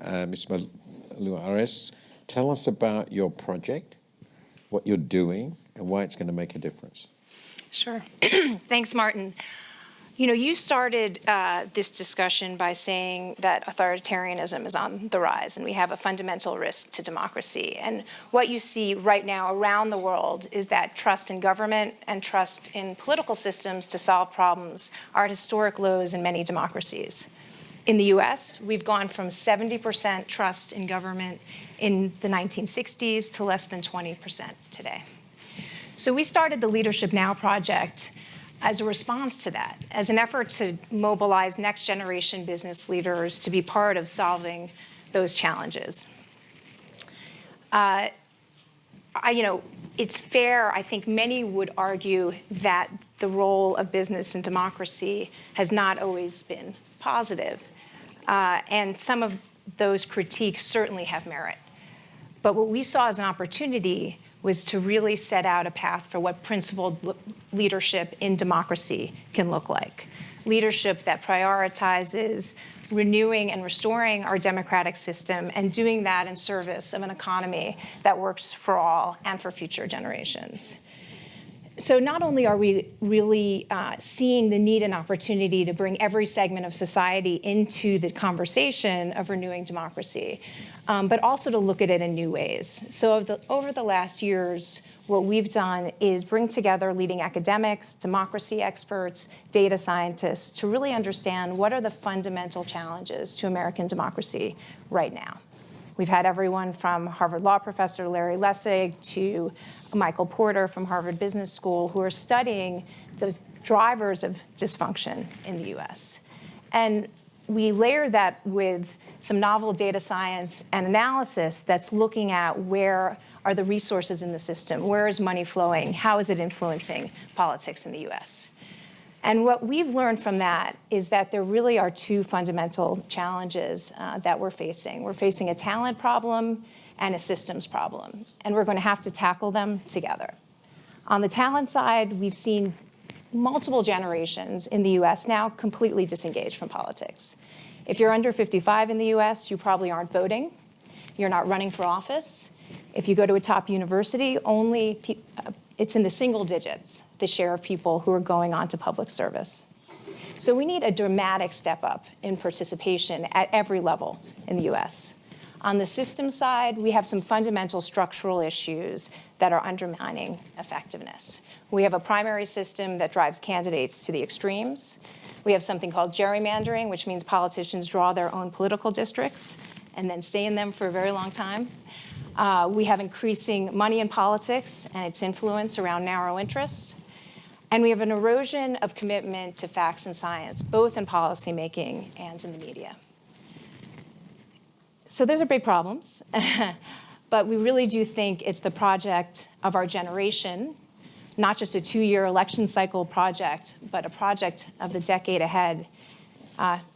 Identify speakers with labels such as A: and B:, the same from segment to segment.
A: Ms. Maluares, tell us about your project, what you're doing, and why it's going to make a difference.
B: Sure. Thanks, Martin. You know, you started this discussion by saying that authoritarianism is on the rise, and we have a fundamental risk to democracy. And what you see right now around the world is that trust in government and trust in political systems to solve problems are at historic lows in many democracies. In the US, we've gone from 70% trust in government in the 1960s to less than 20% today. So we started the Leadership Now project as a response to that, as an effort to mobilize next generation business leaders to be part of solving those challenges. It's fair, I think many would argue that the role of business in democracy has not always been positive. And some of those critiques certainly have merit. But what we saw as an opportunity was to really set out a path for what principled leadership in democracy can look like. Leadership that prioritizes renewing and restoring our democratic system and doing that in service of an economy that works for all and for future generations. So not only are we really seeing the need and opportunity to bring every segment of society into the conversation of renewing democracy, but also to look at it in new ways. So over the last years, what we've done is bring together leading academics, democracy experts, data scientists to really understand what are the fundamental challenges to American democracy right now. We've had everyone from Harvard Law professor Larry Lessig to Michael Porter from Harvard Business School who are studying the drivers of dysfunction in the US. And we layer that with some novel data science and analysis that's looking at where are the resources in the system, where is money flowing, how is it influencing politics in the US. And what we've learned from that is that there really are two fundamental challenges that we're facing. We're facing a talent problem and a systems problem, and we're going to have to tackle them together. On the talent side, we've seen multiple generations in the US now completely disengaged from politics. If you're under 55 in the US, you probably aren't voting. You're not running for office. If you go to a top university, it's in the single digits, the share of people who are going on to public service. So we need a dramatic step up in participation at every level in the US. On the system side, we have some fundamental structural issues that are undermining effectiveness. We have a primary system that drives candidates to the extremes. We have something called gerrymandering, which means politicians draw their own political districts and then stay in them for a very long time. We have increasing money in politics and its influence around narrow interests. And we have an erosion of commitment to facts and science, both in policymaking and in the media. So those are big problems, but we really do think it's the project of our generation, not just a 2-year election cycle project, but a project of the decade ahead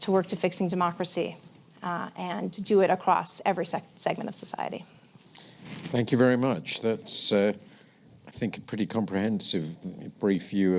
B: to work to fixing democracy and to do it across every segment of society.
A: Thank you very much. That's, I think, a pretty comprehensive, brief view